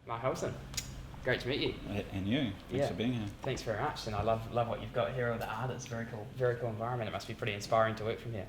Mark Olsen, great to meet you. And you, thanks for being here. Thanks very much, and I love what you've got here with the art. It's very cool environment. It must be pretty inspiring to work from here.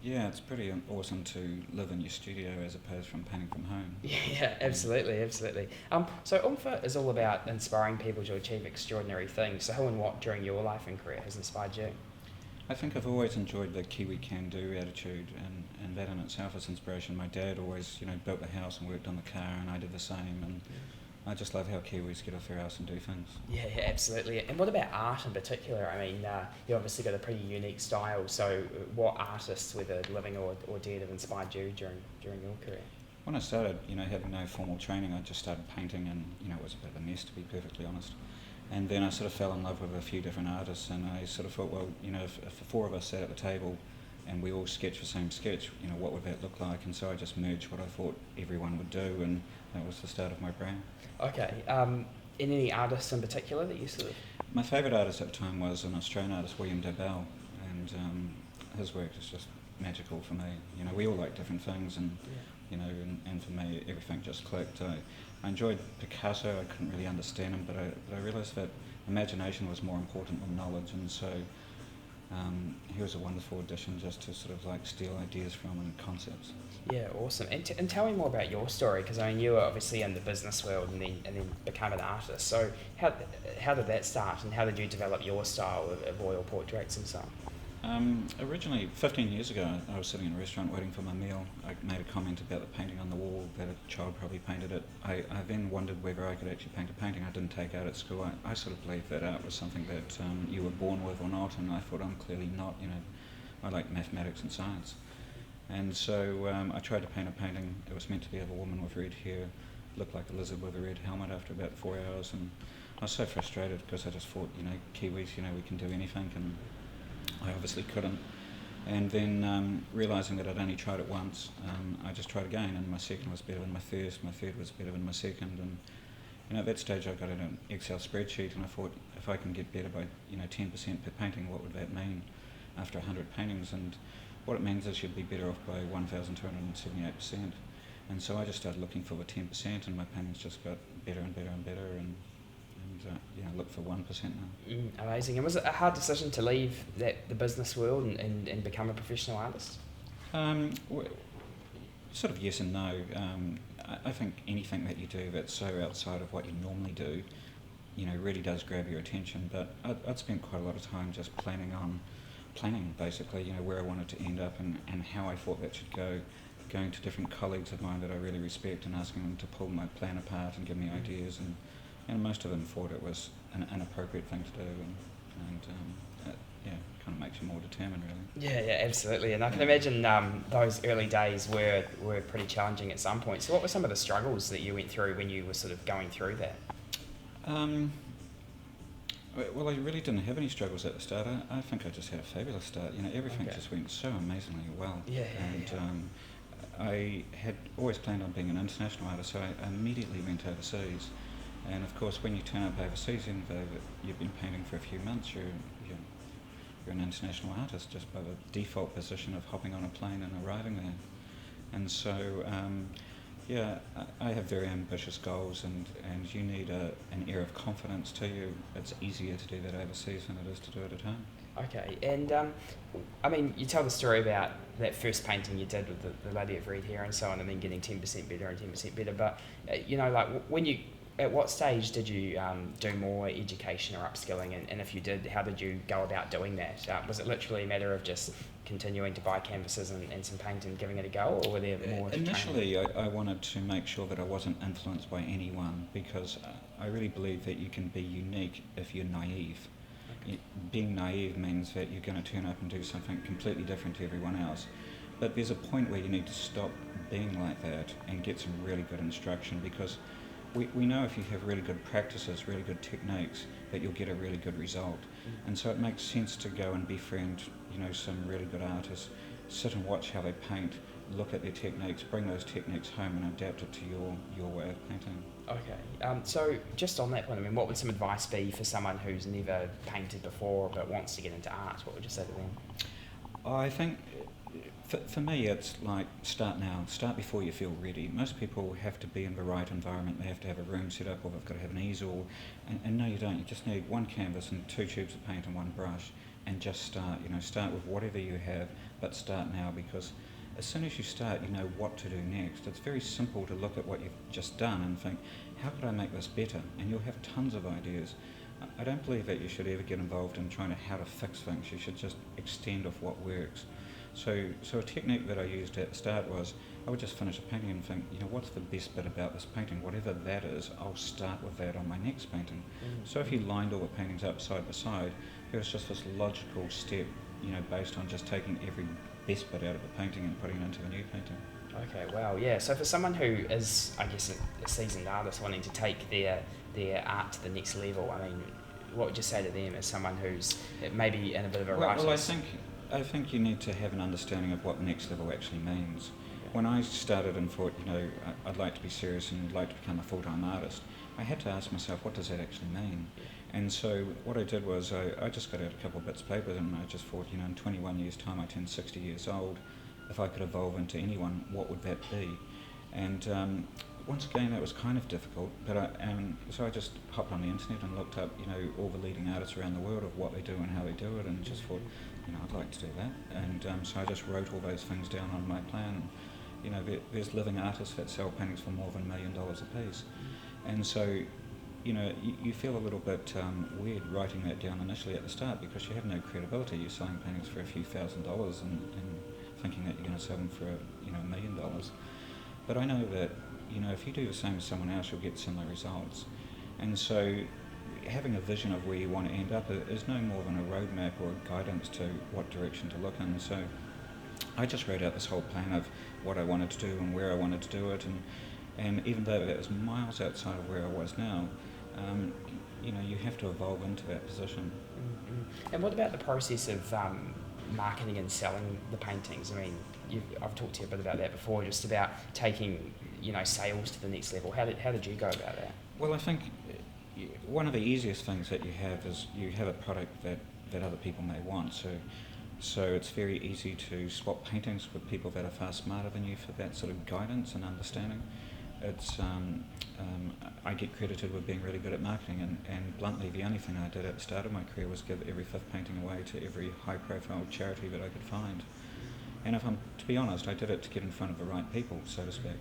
Yeah, it's pretty awesome to live in your studio as opposed from painting from home. Yeah, absolutely. So Oompher is all about inspiring people to achieve extraordinary things. So who and what during your life and career has inspired you? I think I've always enjoyed the Kiwi can-do attitude, and that in itself is inspiration. My dad always, built the house and worked on the car, and I did the same, and I just love how Kiwis get off their ass and do things. Yeah, absolutely. And what about art in particular? I mean, you obviously got a pretty unique style. So what artists, whether living or dead, have inspired you during your career? When I started, having no formal training, I just started painting, and it was a bit of a mess, to be perfectly honest. And then I sort of fell in love with a few different artists, and I sort of thought, well, if the four of us sat at the table and we all sketched the same sketch, what would that look like? And so I just merged what I thought everyone would do, and that was the start of my brand. Okay. Any artists in particular that you sort of... My favourite artist at the time was an Australian artist, William Dabell, and his work is just magical for me. We all like different things, and and for me everything just clicked. I enjoyed Picasso. I couldn't really understand him, but I realised that imagination was more important than knowledge, and so he was a wonderful addition just to sort of like steal ideas from and concepts. Yeah, awesome. And tell me more about your story, because I mean you were obviously in the business world and then became an artist. So how did that start, and how did you develop your style of oil portraits and so on? Originally, 15 years ago, I was sitting in a restaurant waiting for my meal. I made a comment about the painting on the wall, that a child probably painted it. I then wondered whether I could actually paint a painting I didn't take out at school. I sort of believed that art was something that you were born with or not, and I thought I'm clearly not. I like mathematics and science. And so I tried to paint a painting. It was meant to be of a woman with red hair, looked like a lizard with a red helmet after about 4 hours, and I was so frustrated because I just thought, Kiwis, we can do anything, and I obviously couldn't. And then realising that I'd only tried it once, I just tried again, and my second was better than my first, my third was better than my second, and at that stage I got an Excel spreadsheet, and I thought, if I can get better by 10% per painting, what would that mean after 100 paintings? And what it means is you'd be better off by 1,278%. And so I just started looking for the 10%, and my paintings just got better and better and better, and look for 1% now. Amazing. And was it a hard decision to leave the business world and become a professional artist? Sort of yes and no. I think anything that you do that's so outside of what you normally do, really does grab your attention. But I'd spent quite a lot of time just planning basically, where I wanted to end up and how I thought that should go, going to different colleagues of mine that I really respect and asking them to pull my plan apart and give me ideas, and most of them thought it was an inappropriate thing to do, and kind of makes you more determined, really. Yeah, absolutely. And I can imagine those early days were pretty challenging at some point. So what were some of the struggles that you went through when you were sort of going through that? Well, I really didn't have any struggles at the start. I think I just had a fabulous start. Everything just went so amazingly well. I had always planned on being an international artist, so I immediately went overseas. And of course, when you turn up overseas, even though you've been painting for a few months, you're an international artist just by the default position of hopping on a plane and arriving there. And so, I have very ambitious goals, and you need an air of confidence to you. It's easier to do that overseas than it is to do it at home. Okay, and I mean, you tell the story about that first painting you did with the lady of red hair and so on, and then getting 10% better and 10% better. But at what stage did you do more education or upskilling, and if you did, how did you go about doing that? Was it literally a matter of just continuing to buy canvases and some paint and giving it a go, or were there more? Initially, I wanted to make sure that I wasn't influenced by anyone, because I really believe that you can be unique if you're naive. Being naive means that you're going to turn up and do something completely different to everyone else. But there's a point where you need to stop being like that and get some really good instruction, because we know if you have really good practices, really good techniques, that you'll get a really good result. And so it makes sense to go and befriend, some really good artists, sit and watch how they paint, look at their techniques, bring those techniques home and adapt it to your way of painting. Okay, so just on that point, I mean, what would some advice be for someone who's never painted before but wants to get into art? What would you say to them? I think For me, it's like start now, start before you feel ready. Most people have to be in the right environment, they have to have a room set up, or they've got to have an easel. And no, you don't. You just need one canvas and 2 tubes of paint and 1 brush, and just start. Start with whatever you have, but start now, because as soon as you start, you know what to do next. It's very simple to look at what you've just done and think, how could I make this better? And you'll have tons of ideas. I don't believe that you should ever get involved in trying to how to fix things. You should just extend off what works. So a technique that I used at the start was I would just finish a painting and think, what's the best bit about this painting? Whatever that is, I'll start with that on my next painting. So if you lined all the paintings up side by side, it was just this logical step, based on just taking every best bit out of the painting and putting it into the new painting. Okay, wow, yeah. So for someone who is, I guess, a seasoned artist wanting to take their art to the next level, I mean, what would you say to them as someone who's maybe in a bit of a rush? Well, I think you need to have an understanding of what the next level actually means. Yeah. When I started and thought, I'd like to be serious and I'd like to become a full-time artist, I had to ask myself, what does that actually mean? And so what I did was I just got out a couple of bits of paper and I just thought, in 21 years' time I turn 60 years old. If I could evolve into anyone, what would that be? And once again, that was kind of difficult, but so I just hopped on the internet and looked up, all the leading artists around the world of what they do and how they do it, and just thought, I'd like to do that. And so I just wrote all those things down on my plan. There's living artists that sell paintings for more than $1 million a piece, and so you feel a little bit weird writing that down initially at the start, because you have no credibility. You're selling paintings for a few $1,000s and thinking that you're going to sell them for $1 million. But I know that if you do the same as someone else, you'll get similar results. And so having a vision of where you want to end up is no more than a roadmap or a guidance to what direction to look in. So I just wrote out this whole plan of what I wanted to do and where I wanted to do it, and even though that was miles outside of where I was now, you have to evolve into that position. Mm-hmm. And what about the process of marketing and selling the paintings? I mean, I've talked to you a bit about that before, just about taking sales to the next level. How did you go about that? Well, I think one of the easiest things that you have is you have a product that other people may want. So it's very easy to swap paintings with people that are far smarter than you for that sort of guidance and understanding. It's I get credited with being really good at marketing, and bluntly, the only thing I did at the start of my career was give every 5th painting away to every high-profile charity that I could find. And to be honest, I did it to get in front of the right people, so to speak.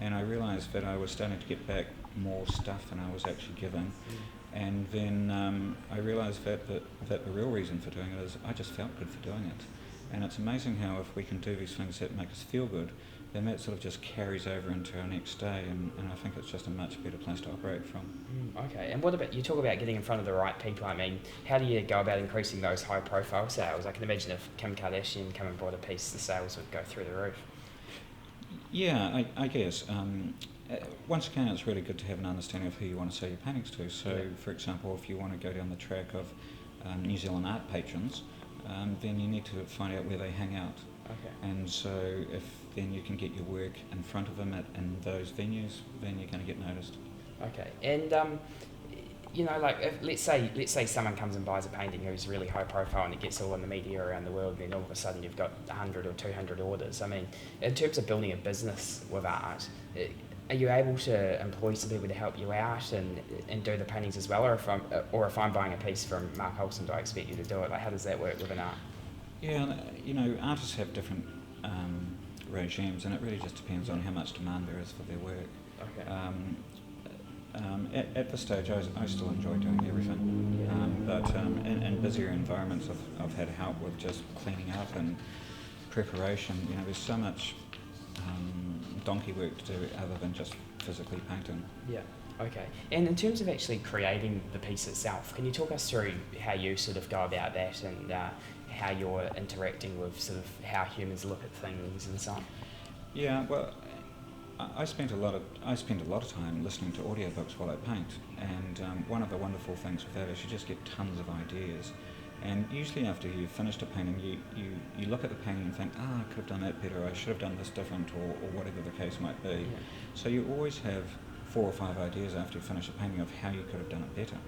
And I realised that I was starting to get back more stuff than I was actually giving. And then I realised that the real reason for doing it is I just felt good for doing it. And it's amazing how if we can do these things that make us feel good, then that sort of just carries over into our next day, and I think it's just a much better place to operate from. Okay, and what about, you talk about getting in front of the right people, I mean, how do you go about increasing those high profile sales? I can imagine if Kim Kardashian came and bought a piece, the sales would go through the roof. Yeah, I guess. Once again, it's really good to have an understanding of who you want to sell your paintings to. So, for example, if you want to go down the track of New Zealand art patrons, then you need to find out where they hang out. Okay. And so if then you can get your work in front of them in those venues, then you're going to get noticed. Okay, and let's say someone comes and buys a painting who's really high profile and it gets all in the media around the world, and then all of a sudden you've got 100 or 200 orders. I mean, in terms of building a business with art, are you able to employ some people to help you out and do the paintings as well, or if I'm buying a piece from Mark Olsen, do I expect you to do it? Like, how does that work with an art? Yeah, artists have different regimes, and it really just depends on how much demand there is for their work. Okay. At this stage, I still enjoy doing everything, but in busier environments, I've had help with just cleaning up and preparation. There's so much donkey work to do other than just physically painting. Yeah. Okay. And in terms of actually creating the piece itself, can you talk us through how you sort of go about that, and how you're interacting with sort of how humans look at things and so on? Yeah, well, I spend a lot of time listening to audiobooks while I paint, and one of the wonderful things with that is you just get tons of ideas. And usually after you've finished a painting, you look at the painting and think, I could have done that better, I should have done this different, or whatever the case might be. Yeah. So you always have 4 or 5 ideas after you finish a painting of how you could have done it better.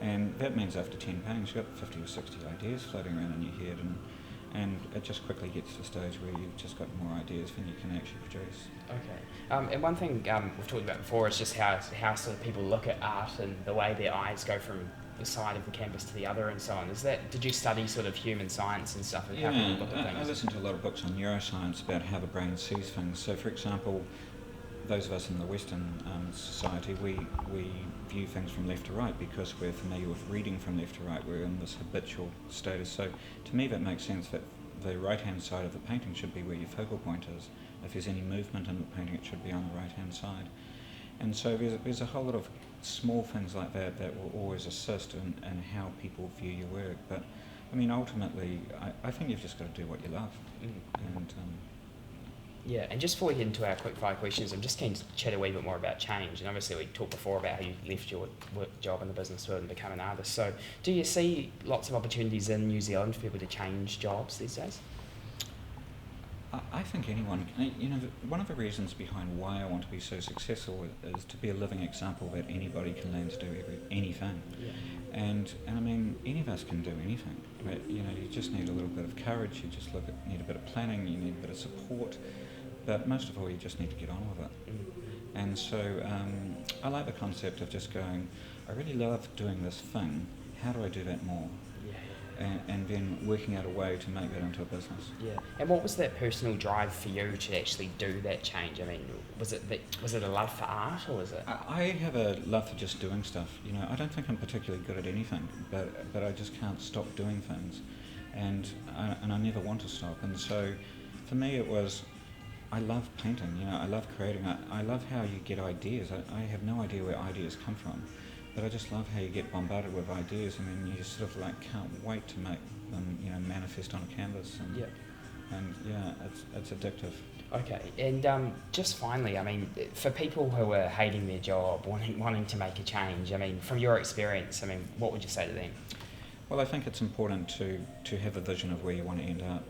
And that means after 10 paintings, you've got 50 or 60 ideas floating around in your head. and it just quickly gets to the stage where you've just got more ideas than you can actually produce. Okay. And one thing we've talked about before is just how sort of people look at art and the way their eyes go from the side of the canvas to the other and so on. Did you study sort of human science and stuff and how people look at things? I listen to a lot of books on neuroscience about how the brain sees things. So, for example, those of us in the Western society, we view things from left to right because we're familiar with reading from left to right. We're in this habitual status. So to me that makes sense that the right-hand side of the painting should be where your focal point is. If there's any movement in the painting, it should be on the right-hand side. And so there's a whole lot of small things like that that will always assist in how people view your work. But, I mean, ultimately, I think you've just got to do what you love. And yeah, and just before we get into our quick fire questions, I'm just keen to chat a wee bit more about change. And obviously we talked before about how you left your work job in the business world and become an artist. So do you see lots of opportunities in New Zealand for people to change jobs these days? I think anyone, one of the reasons behind why I want to be so successful is to be a living example that anybody can learn to do anything. Yeah. And I mean, any of us can do anything. But, you just need a little bit of courage, you just need a bit of planning, you need a bit of support. But most of all, you just need to get on with it. And so I like the concept of just going, I really love doing this thing, how do I do that more? And then working out a way to make that into a business. Yeah. And what was that personal drive for you to actually do that change? I mean, was it a love for art, or was it? I have a love for just doing stuff. I don't think I'm particularly good at anything, but I just can't stop doing things, and I never want to stop. And so, for me, it was, I love painting. I love creating. I love how you get ideas. I have no idea where ideas come from. But I just love how you get bombarded with ideas, and then you sort of can't wait to make them, manifest on a canvas. And it's addictive. Okay, and just finally, I mean, for people who are hating their job, wanting to make a change, I mean, from your experience, I mean, what would you say to them? Well, I think it's important to have a vision of where you want to end up.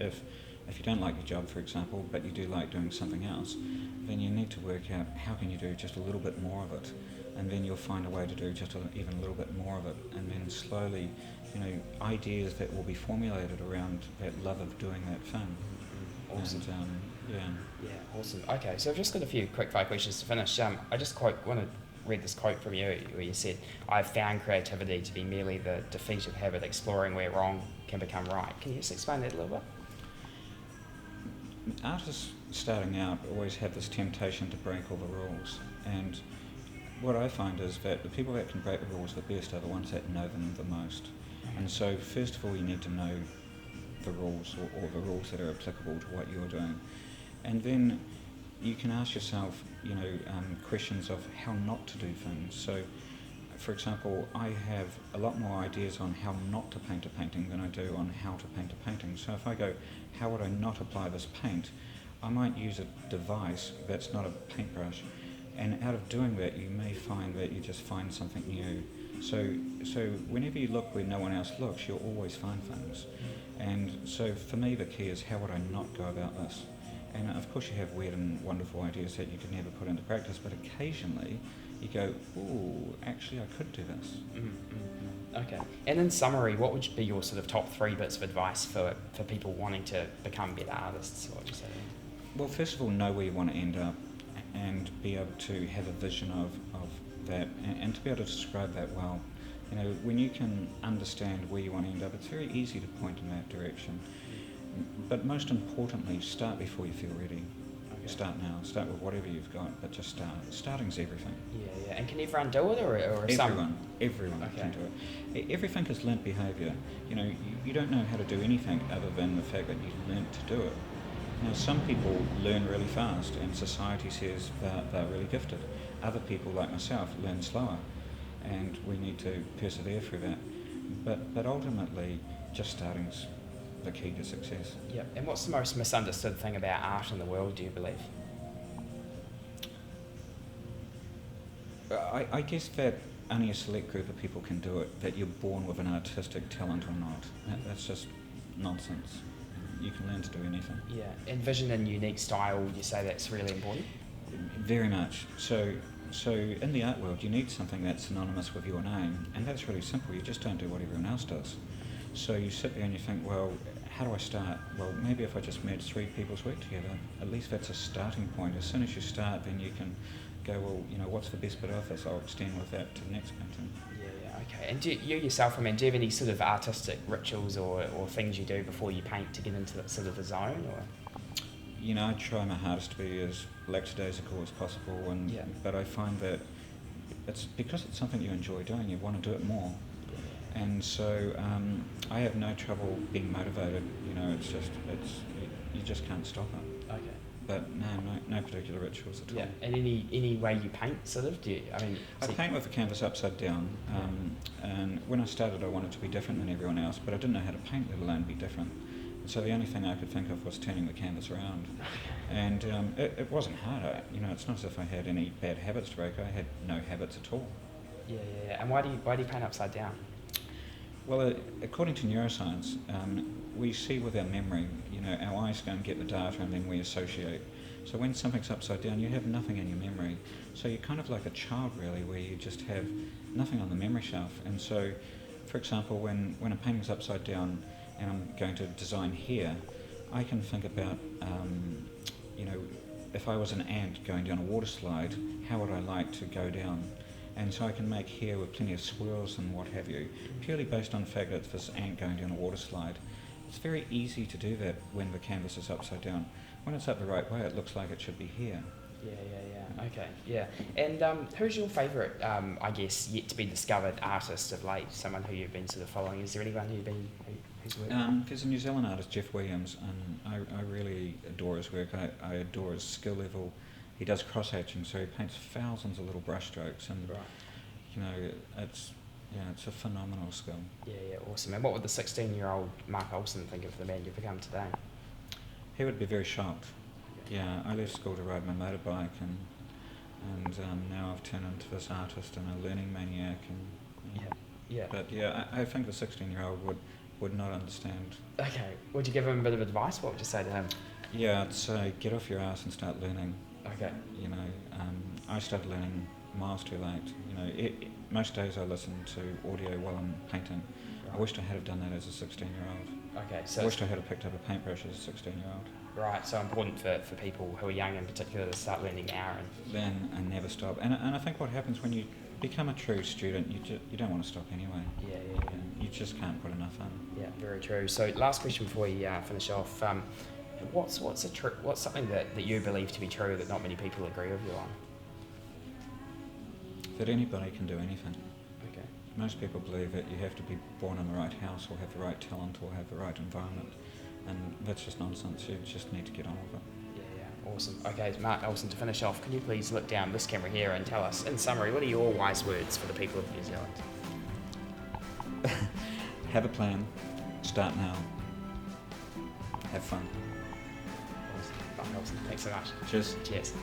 If you don't like your job, for example, but you do like doing something else, then you need to work out how can you do just a little bit more of it. And then you'll find a way to do just even a little bit more of it, and then slowly, ideas that will be formulated around that love of doing that thing. Awesome. And, yeah, awesome. Okay, so I've just got a few quick fire questions to finish. I just want to read this quote from you where you said, "I've found creativity to be merely the defeat of habit, exploring where wrong can become right." Can you just explain that a little bit? Artists starting out always have this temptation to break all the rules, and what I find is that the people that can break the rules the best are the ones that know them the most. And so first of all, you need to know the rules, or the rules that are applicable to what you're doing. And then you can ask yourself, questions of how not to do things. So, for example, I have a lot more ideas on how not to paint a painting than I do on how to paint a painting. So if I go, how would I not apply this paint? I might use a device that's not a paintbrush. And out of doing that, you may find that you just find something new. So whenever you look where no one else looks, you'll always find things. And so for me, the key is, how would I not go about this? And of course you have weird and wonderful ideas that you could never put into practice, but occasionally you go, ooh, actually I could do this. Okay. And in summary, what would be your sort of top 3 bits of advice for people wanting to become better artists? What would you say? Well, first of all, know where you want to end up, and be able to have a vision of that, and to be able to describe that well. When you can understand where you want to end up, it's very easy to point in that direction. But most importantly, start before you feel ready. Okay. Start now. Start with whatever you've got, but just start. Starting's everything. Yeah. And can everyone do it, or Everyone okay. can do it. Everything is learnt behaviour. You don't know how to do anything other than the fact that you learnt to do it. Now, some people learn really fast, and society says that they're really gifted. Other people, like myself, learn slower, and we need to persevere through that. But ultimately, just starting's the key to success. Yeah. And what's the most misunderstood thing about art in the world, do you believe? I guess that only a select group of people can do it, that you're born with an artistic talent or not. That's just nonsense. You can learn to do anything. Yeah, and vision and unique style, would you say that's really important? Very much. So in the art world, you need something that's synonymous with your name, and that's really simple. You just don't do what everyone else does. So you sit there and you think, well, how do I start? Well, maybe if I just merge 3 people's work together, at least that's a starting point. As soon as you start, then you can go, well, what's the best bit of this? I'll extend with that to the next painting. Yeah, okay. And do you yourself, I mean, do you have any sort of artistic rituals or things you do before you paint to get into that sort of the zone? Or? I try my hardest to be as lackadaisical as possible, but I find that it's because it's something you enjoy doing, you want to do it more. And so I have no trouble being motivated. You just can't stop it. Okay. But no particular rituals at all. Yeah. And any way you paint, sort of? I paint with the canvas upside down. And when I started, I wanted to be different than everyone else, but I didn't know how to paint, let alone be different. So the only thing I could think of was turning the canvas around. And it wasn't hard. It's not as if I had any bad habits to break. I had no habits at all. Yeah. And why do you paint upside down? Well, according to neuroscience, we see with our memory, our eyes go and get the data and then we associate. So when something's upside down, you have nothing in your memory. So you're kind of like a child, really, where you just have nothing on the memory shelf. And so, for example, when a painting's upside down and I'm going to design here, I can think about, if I was an ant going down a water slide, how would I like to go down? And so I can make here with plenty of swirls and what have you, purely based on the fact that it's this ant going down a water slide. It's very easy to do that when the canvas is upside down. When it's up the right way, it looks like it should be here. Yeah. Okay, yeah. And who's your favourite, yet to be discovered artist of late? Someone who you've been sort of following? Is there anyone who's worked? There's a New Zealand artist, Jeff Williams, and I really adore his work. I adore his skill level. He does cross-hatching, so he paints thousands of little brush strokes, and it's a phenomenal skill. Yeah, awesome. And what would the 16-year-old Mark Olsen think of the man you've become today? He would be very shocked. Yeah, I left school to ride my motorbike, and now I've turned into this artist and a learning maniac. Yeah. But I think the 16-year-old would not understand. Okay. Would you give him a bit of advice? What would you say to him? Yeah, I'd say get off your ass and start learning. Okay. I started learning miles too late. Most days I listen to audio while I'm painting. Right. I wished I had have done that as a 16-year-old. Okay, so I wished I had have picked up a paintbrush as a 16-year-old. Right, so important for people who are young in particular to start learning now. And never stop. And I think what happens when you become a true student, you don't want to stop anyway. Yeah. You just can't put enough in. Yeah, very true. So last question before we finish off. What's something that you believe to be true that not many people agree with you on? That anybody can do anything. Okay. Most people believe that you have to be born in the right house or have the right talent or have the right environment, and that's just nonsense. You just need to get on with it. Yeah, awesome. Okay, Mark Olsen, to finish off, can you please look down this camera here and tell us, in summary, what are your wise words for the people of New Zealand? Have a plan. Start now. Have fun. Awesome. Mark Olsen, thanks so much. Cheers. Cheers.